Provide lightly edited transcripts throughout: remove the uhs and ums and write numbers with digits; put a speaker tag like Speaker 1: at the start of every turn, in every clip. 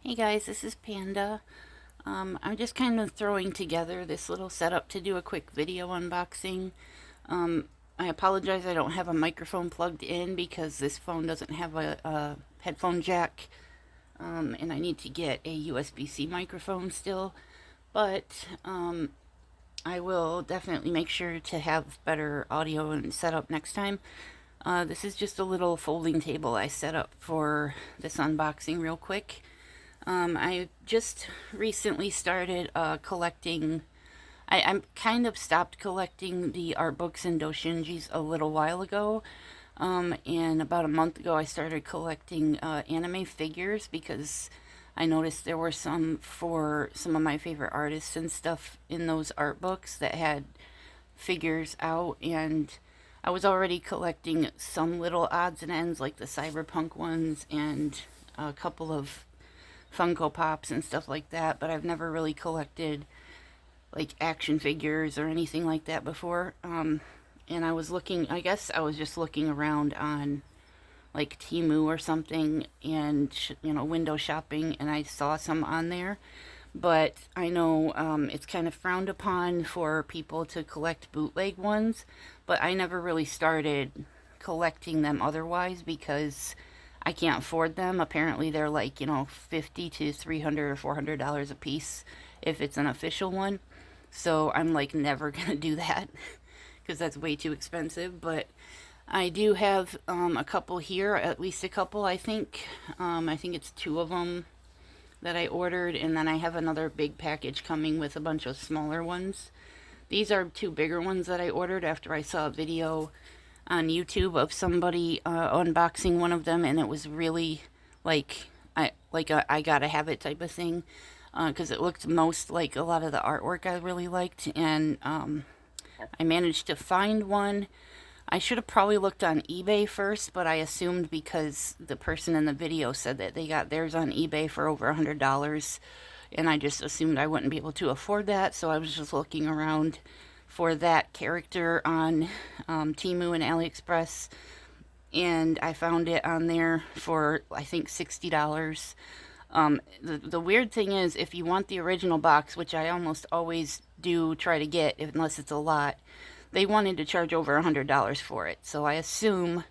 Speaker 1: Hey guys, this is Panda. I'm just kind of throwing together this little setup to do a quick video unboxing. I apologize I don't have a microphone plugged in because this phone doesn't have a headphone jack, and I need to get a USB-C microphone still, but I will definitely make sure to have better audio and setup next time. This is just a little folding table I set up for this unboxing real quick. I just recently started collecting. I'm kind of stopped collecting the art books and doujinshis a little while ago. And about a month ago, I started collecting anime figures because I noticed there were some for some of my favorite artists and stuff in those art books that had figures out. And I was already collecting some little odds and ends, like the cyberpunk ones and a couple of Funko Pops and stuff like that, but I've never really collected like action figures or anything like that before. And I was looking, I guess I was just looking around on like Temu or something and, window shopping, and I saw some on there. But I know it's kind of frowned upon for people to collect bootleg ones, but I never really started collecting them otherwise because I can't afford them. Apparently, they're like, $50 to $300 or $400 a piece if it's an official one. So I'm like never gonna do that because that's way too expensive. But I do have a couple here, at least a couple, I think. I think it's two of them that I ordered, and then I have another big package coming with a bunch of smaller ones. These are two bigger ones that I ordered after I saw a video on YouTube of somebody unboxing one of them, and it was really like I gotta have it type of thing because it looked most like a lot of the artwork I really liked, and I managed to find one. I should have probably looked on eBay first, but I assumed because the person in the video said that they got theirs on eBay for over $100, and I just assumed I wouldn't be able to afford that, so I was just looking around for that character on Temu and AliExpress, and I found it on there for I think $60. The weird thing is, if you want the original box, which I almost always do try to get, unless it's a lot, they wanted to charge over $100 for it. So I assume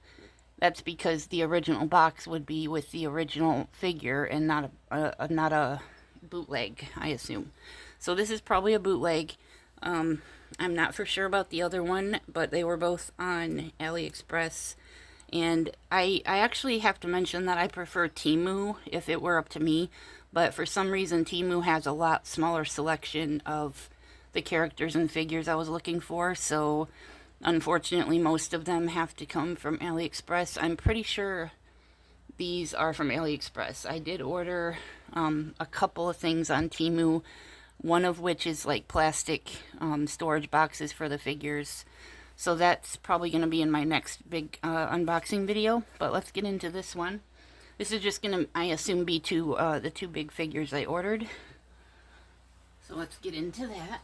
Speaker 1: that's because the original box would be with the original figure and not a bootleg, I assume. So this is probably a bootleg. I'm not for sure about the other one, but they were both on AliExpress. And I actually have to mention that I prefer Temu if it were up to me, but for some reason Temu has a lot smaller selection of the characters and figures I was looking for, so unfortunately most of them have to come from AliExpress. I'm pretty sure these are from AliExpress. I did order a couple of things on Temu, one of which is like plastic storage boxes for the figures. So that's probably going to be in my next big unboxing video. But let's get into this one. This is just going to, I assume, be the two big figures I ordered. So let's get into that.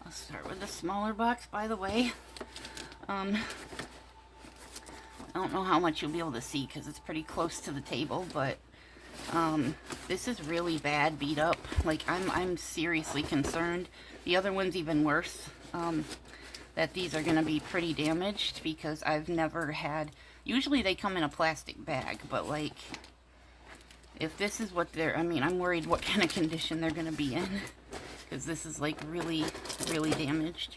Speaker 1: I'll start with the smaller box, by the way. I don't know how much you'll be able to see because it's pretty close to the table, but this is really bad, beat up. Like, I'm seriously concerned. The other one's even worse, that these are going to be pretty damaged because I've never had... Usually they come in a plastic bag, but like, if this is what they're... I mean, I'm worried what kind of condition they're going to be in because this is like really, really damaged.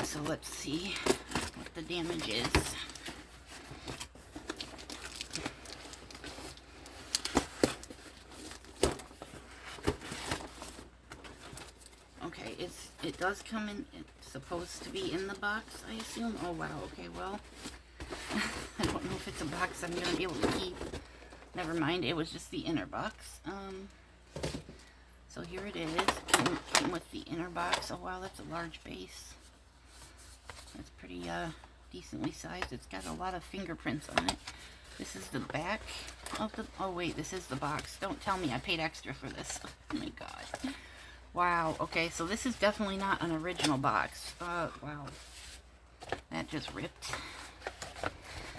Speaker 1: So let's see what the damage is. Okay, it does come in, it's supposed to be in the box, I assume. Oh wow, okay, well, I don't know if it's a box I'm going to be able to keep. Never mind, it was just the inner box. So here it is, came with the inner box. Oh wow, that's a large base. That's pretty decently sized. It's got a lot of fingerprints on it. This is the back. of the... Oh, wait, this is the box. Don't tell me I paid extra for this. Oh, my God. Wow. Okay, so this is definitely not an original box. Wow. That just ripped.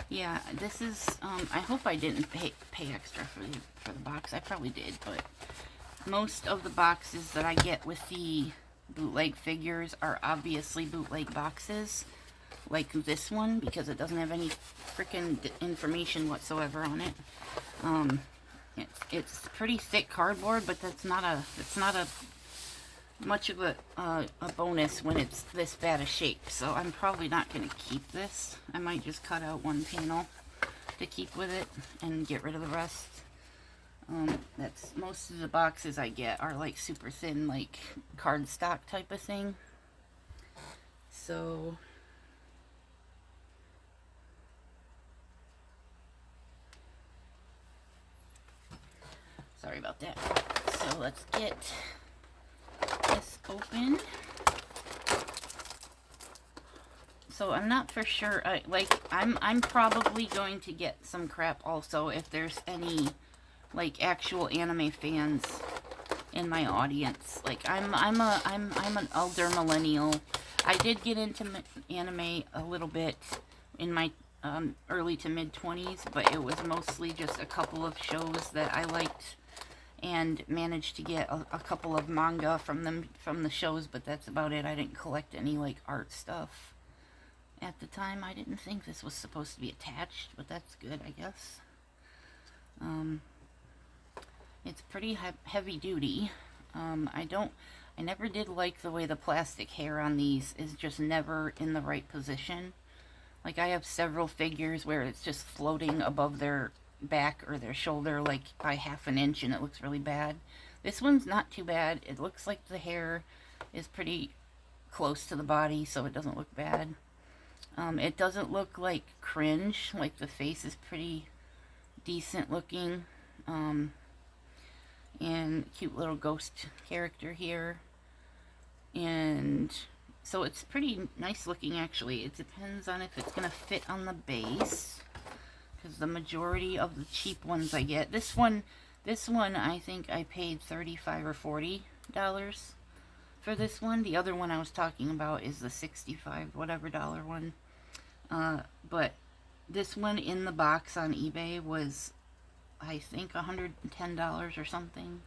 Speaker 1: Yeah, this is... I hope I didn't pay extra for the box. I probably did, but most of the boxes that I get with the bootleg figures are obviously bootleg boxes. Like this one, because it doesn't have any freaking information whatsoever on it. It's pretty thick cardboard, but that's not a much of a bonus when it's this bad a shape. So I'm probably not going to keep this. I might just cut out one panel to keep with it and get rid of the rest. That's most of the boxes I get are like super thin, like cardstock type of thing. So sorry about that. So let's get this open. So I'm not for sure. I'm probably going to get some crap also if there's any like actual anime fans in my audience. Like I'm an older millennial. I did get into anime a little bit in my early to mid 20s, but it was mostly just a couple of shows that I liked and managed to get a couple of manga from the shows, but that's about it. I didn't collect any like art stuff at the time. I didn't think this was supposed to be attached, but that's good, I guess. It's pretty heavy duty. I never did like the way the plastic hair on these is just never in the right position. Like I have several figures where it's just floating above their back or their shoulder like by ½ an inch, and it looks really bad. This one's not too bad. It looks like the hair is pretty close to the body, so it doesn't look bad. It doesn't look like cringe. Like the face is pretty decent looking. And cute little ghost character here. And so it's pretty nice looking actually. It depends on if it's going to fit on the base, because the majority of the cheap ones I get, this one I think I paid $35 or $40 for this one. The other one I was talking about is the $65 whatever dollar one. But this one in the box on eBay was, I think, $110 or something.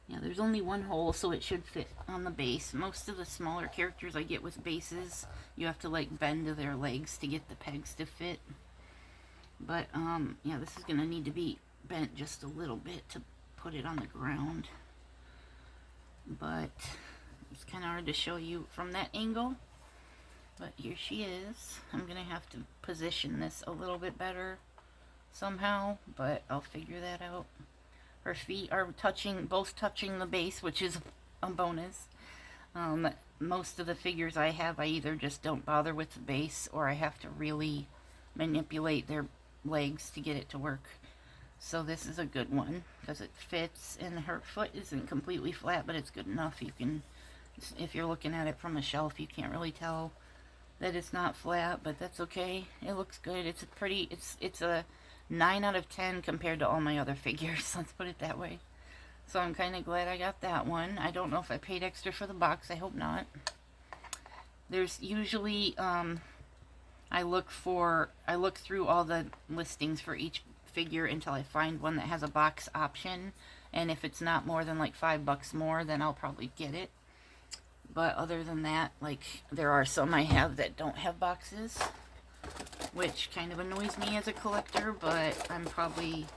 Speaker 1: Yeah, there's only one hole, so it should fit on the base. Most of the smaller characters I get with bases, you have to like bend to their legs to get the pegs to fit. But yeah, this is gonna need to be bent just a little bit to put it on the ground. But it's kind of hard to show you from that angle. But here she is. I'm gonna have to position this a little bit better somehow, but I'll figure that out. Her feet are both touching the base, which is a bonus. Most of the figures I have, I either just don't bother with the base, or I have to really manipulate their legs to get it to work. So this is a good one, because it fits, and her foot isn't completely flat, but it's good enough. You can, if you're looking at it from a shelf, you can't really tell that it's not flat, but that's okay. It looks good. It's a pretty, it's a 9 out of 10 compared to all my other figures, let's put it that way. So I'm kind of glad I got that one. I don't know if I paid extra for the box. I hope not. There's usually, I look through all the listings for each figure until I find one that has a box option, and if it's not more than like $5 more, then I'll probably get it. But other than that, like, there are some I have that don't have boxes, which kind of annoys me as a collector, but I'm probably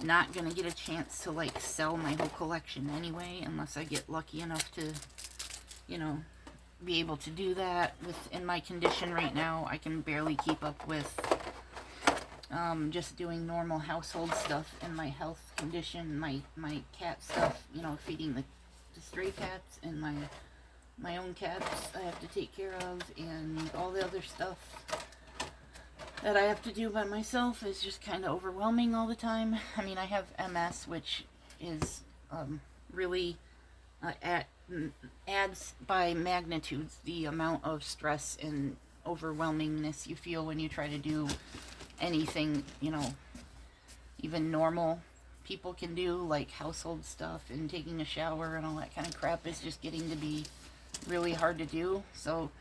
Speaker 1: not going to get a chance to, like, sell my whole collection anyway, unless I get lucky enough to, you know, be able to do that. In my condition right now, I can barely keep up with just doing normal household stuff in my health condition, my cat stuff, you know, feeding the stray cats, and my own cats I have to take care of, and all the other stuff that I have to do by myself is just kind of overwhelming all the time. I mean, I have MS, which is really adds by magnitudes the amount of stress and overwhelmingness you feel when you try to do anything, you know, even normal people can do, like household stuff and taking a shower and all that kind of crap, is just getting to be really hard to do. So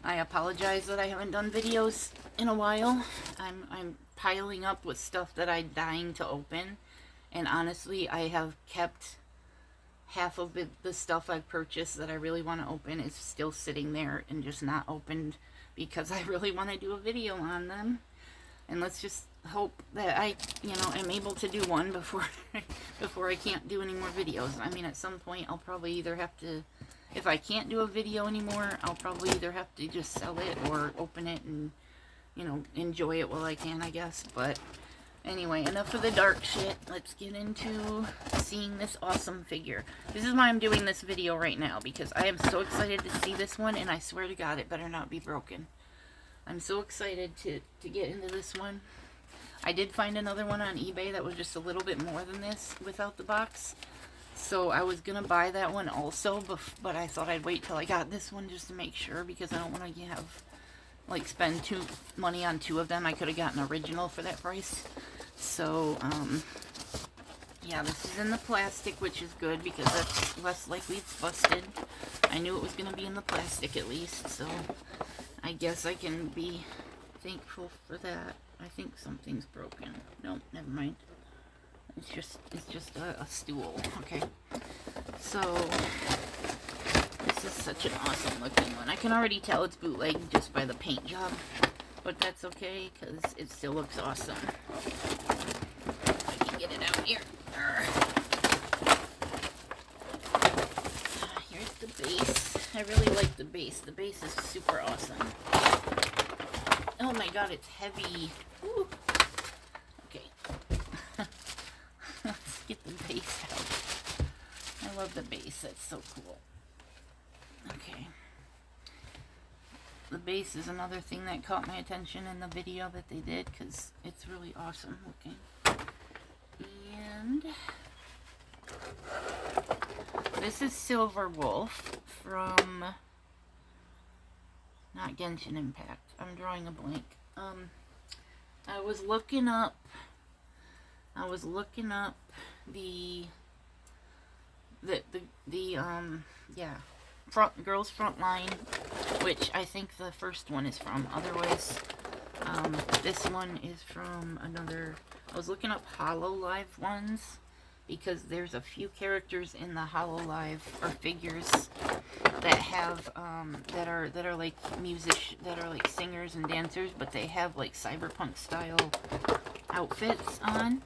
Speaker 1: I apologize that I haven't done videos in a while. I'm piling up with stuff that I'm dying to open, and honestly, I have kept half of the stuff I've purchased that I really want to open is still sitting there and just not opened because I really want to do a video on them. And let's just hope that I, you know, am able to do one before before I can't do any more videos. I mean, at some point I'll probably either have to, if I can't do a video anymore, I'll probably either have to just sell it or open it and, you know, enjoy it while I can, I guess. But anyway, enough of the dark shit. Let's get into seeing this awesome figure. This is why I'm doing this video right now, because I am so excited to see this one, and I swear to God, it better not be broken. I'm so excited to get into this one. I did find another one on eBay that was just a little bit more than this without the box. So I was going to buy that one also, but I thought I'd wait till I got this one just to make sure, because I don't want to have, like, spend money on two of them. I could have gotten an original for that price. So, yeah, this is in the plastic, which is good because that's less likely it's busted. I knew it was going to be in the plastic at least, so I guess I can be thankful for that. I think something's broken. Nope, never mind. It's just a stool. Okay. So this is such an awesome looking one. I can already tell it's bootleg just by the paint job, but that's okay because it still looks awesome. I can get it out here. Here's the base. I really like the base. The base is super awesome. Oh my God, it's heavy. Ooh. Okay. Let's get the base out. I love the base. That's so cool. Okay. The base is another thing that caught my attention in the video that they did because it's really awesome looking. And this is Silver Wolf from, not Genshin Impact. I'm drawing a blank. I was looking up Girls Frontline, which I think the first one is from. Otherwise, this one is from another. I was looking up Hololive ones because there's a few characters in the Hololive or figures that have that are like that are like singers and dancers, but they have like cyberpunk style outfits on,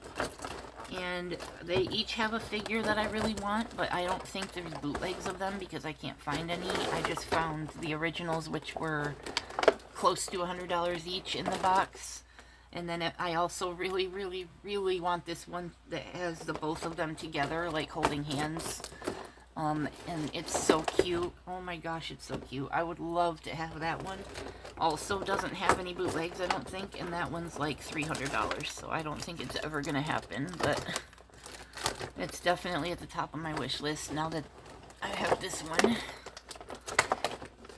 Speaker 1: and they each have a figure that I really want, but I don't think there's bootlegs of them because I can't find any. I just found the originals, which were close to $100 each in the box. And then I also really, really, really want this one that has the both of them together, like holding hands. And it's so cute. Oh my gosh, it's so cute. I would love to have that one. Also doesn't have any bootlegs, I don't think, and that one's like $300, so I don't think it's ever gonna happen, but it's definitely at the top of my wish list now that I have this one.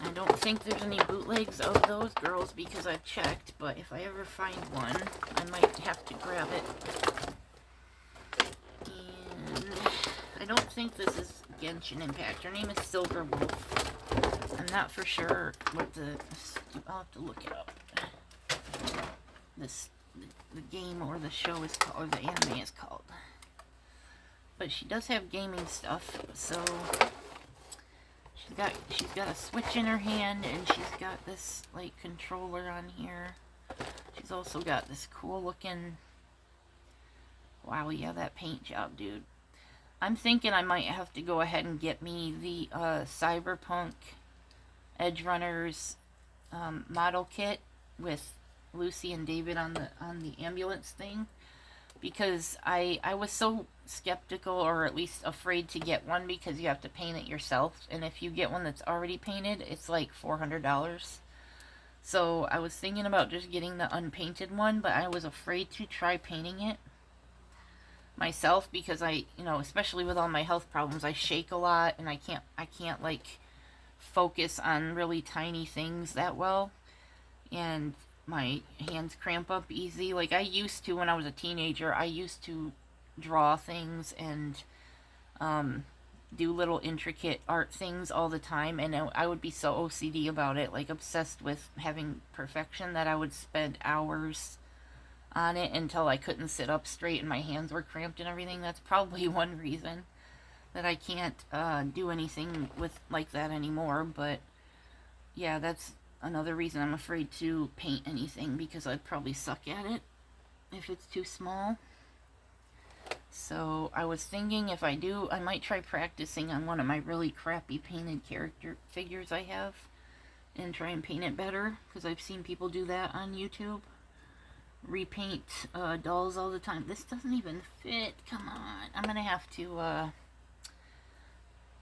Speaker 1: I don't think there's any bootlegs of those girls because I've checked, but if I ever find one, I might have to grab it. And I don't think this is Genshin Impact. Her name is Silver Wolf. I'm not for sure what I'll have to look it up. The game or the show is called, or the anime is called. But she does have gaming stuff, so she's got a Switch in her hand, and she's got this like controller on here. She's also got this cool looking, wow, yeah, that paint job, dude. I'm thinking I might have to go ahead and get me the Cyberpunk Edge Runners model kit with Lucy and David on the ambulance thing, because I was so skeptical, or at least afraid to get one, because you have to paint it yourself, and if you get one that's already painted, it's like $400. So I was thinking about just getting the unpainted one, but I was afraid to try painting it myself because I, you know, especially with all my health problems, I shake a lot and I can't like focus on really tiny things that well. And my hands cramp up easy. Like I used to when I was a teenager, I used to draw things and do little intricate art things all the time, and I would be so OCD about it, like obsessed with having perfection, that I would spend hours on it until I couldn't sit up straight and my hands were cramped and everything. That's probably one reason that I can't do anything with like that anymore. But yeah, that's another reason I'm afraid to paint anything, because I'd probably suck at it if it's too small. So I was thinking if I do, I might try practicing on one of my really crappy painted character figures I have and try and paint it better, because I've seen people do that on YouTube. Repaint dolls all the time. This doesn't even fit. Come on. I'm going to have to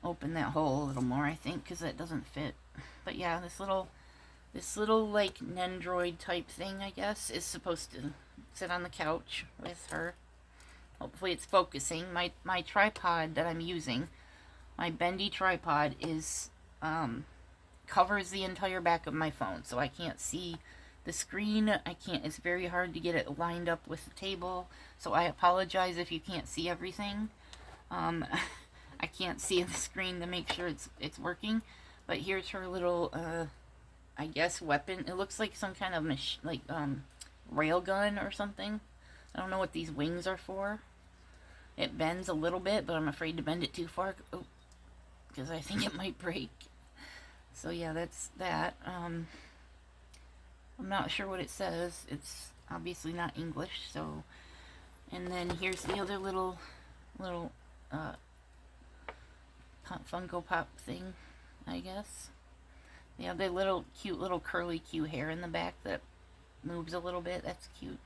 Speaker 1: open that hole a little more, I think, because that doesn't fit. But yeah, this little like Nendroid type thing, I guess, is supposed to sit on the couch with her. Hopefully it's focusing. My tripod that I'm using, my bendy tripod, is covers the entire back of my phone, so I can't see the screen. It's very hard to get it lined up with the table, so I apologize if you can't see everything. I can't see the screen to make sure it's working. But here's her little, I guess, weapon. It looks like some kind of rail gun or something. I don't know what these wings are for. It bends a little bit, but I'm afraid to bend it too far, because I think it might break. So yeah, that's that. I'm not sure what it says. It's obviously not English, so. And then here's the other little Funko Pop thing, I guess. The other little cute little curly Q hair in the back that moves a little bit. That's cute.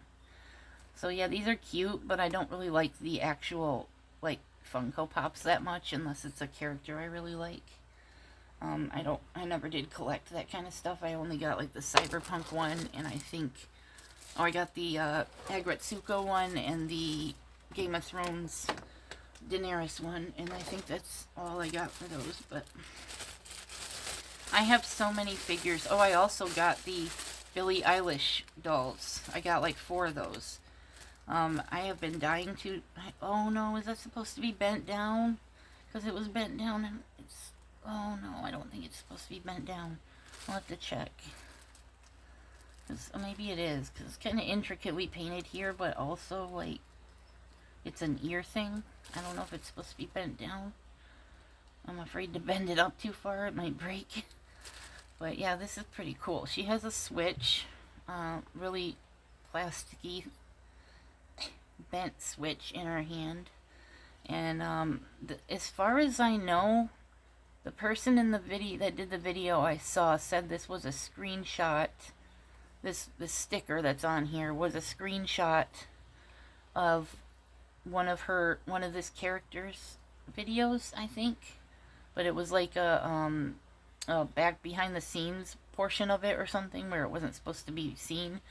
Speaker 1: So yeah, these are cute, but I don't really like the actual like Funko Pops that much unless it's a character I really like. I never did collect that kind of stuff. I only got like the Cyberpunk one, and I got the Agretsuko one and the Game of Thrones Daenerys one, and I think that's all I got for those. But I have so many figures. Oh, I also got the Billie Eilish dolls. I got like 4 of those. I have been dying to. Oh no, is that supposed to be bent down? Because it was bent down and it's. Oh no, I don't think it's supposed to be bent down. I'll have to check. Maybe it is, because it's kind of intricately painted here, but also like it's an ear thing. I don't know if it's supposed to be bent down. I'm afraid to bend it up too far, it might break. But yeah, this is pretty cool. She has a switch, really plasticky bent switch in her hand. And as far as I know, the person in the video that did the video I saw said this was a screenshot. This sticker that's on here was a screenshot of one of this character's videos, I think. But it was like a back behind the scenes portion of it or something where it wasn't supposed to be seen,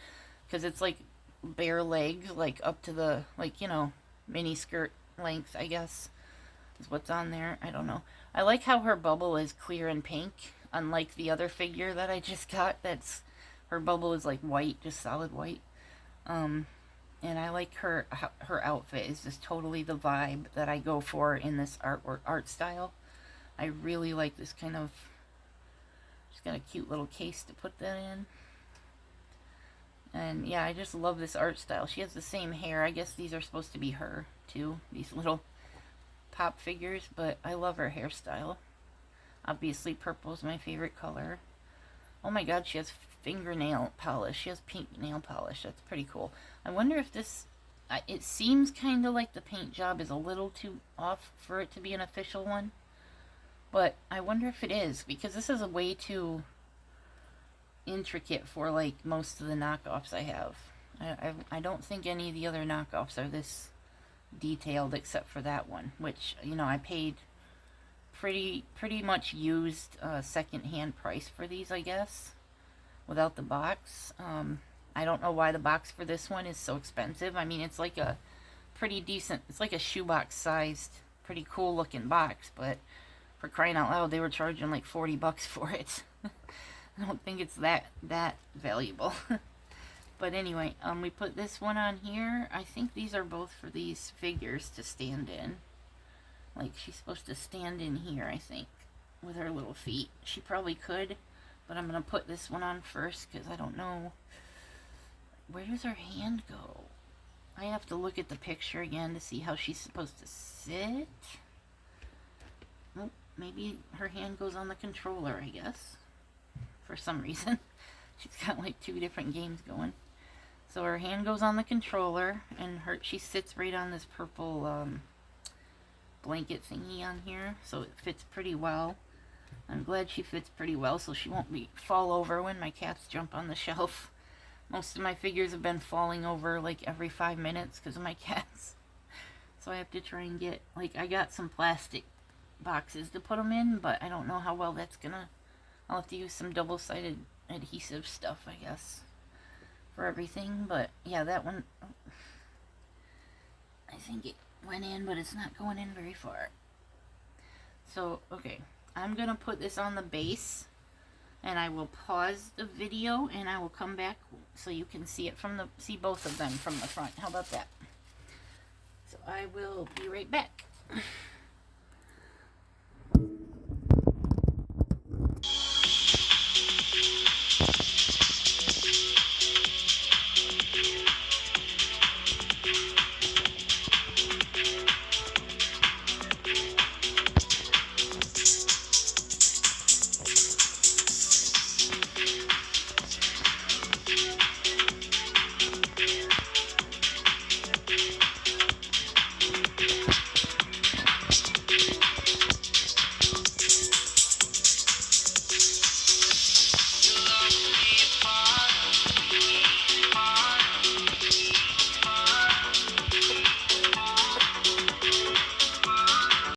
Speaker 1: because it's like bare legs, like up to the, like, you know, mini skirt length, I guess is what's on there. I don't know. I like how her bubble is clear and pink, unlike the other figure that I just got. Her bubble is like white, just solid white. And I like her outfit is just totally the vibe that I go for in this art style. I really like this kind of. She's got a cute little case to put that in. And yeah, I just love this art style. She has the same hair. I guess these are supposed to be her too, these little pop figures, but I love her hairstyle. Obviously purple is my favorite color. Oh my god, she has fingernail polish. She has pink nail polish. That's pretty cool. I wonder if this, it seems kind of like the paint job is a little too off for it to be an official one. But I wonder if it is, because this is a way too intricate for like most of the knockoffs I have. I don't think any of the other knockoffs are this detailed except for that one, which, you know, I paid pretty much used second-hand price for these, I guess, without the box. I don't know why the box for this one is so expensive. I mean, it's like a pretty decent, it's like a shoebox sized, pretty cool looking box, but for crying out loud, they were charging like $40 for it. I don't think it's that valuable. But anyway, we put this one on here. I think these are both for these figures to stand in. Like, she's supposed to stand in here, I think, with her little feet. She probably could, but I'm going to put this one on first because I don't know. Where does her hand go? I have to look at the picture again to see how she's supposed to sit. Oh, maybe her hand goes on the controller, I guess. For some reason. She's got like 2 different games going. So her hand goes on the controller, and she sits right on this purple blanket thingy on here, so it fits pretty well. I'm glad she fits pretty well, so she won't fall over when my cats jump on the shelf. Most of my figures have been falling over like every 5 minutes because of my cats. So I have to try and get, like, I got some plastic boxes to put them in, but I don't know how well that's gonna, I'll have to use some double-sided adhesive stuff, I guess, for everything. But yeah, that one, I think it went in, but it's not going in very far. So, okay, I'm gonna put this on the base, and I will pause the video, and I will come back so you can see it from see both of them from the front. How about that? So I will be right back.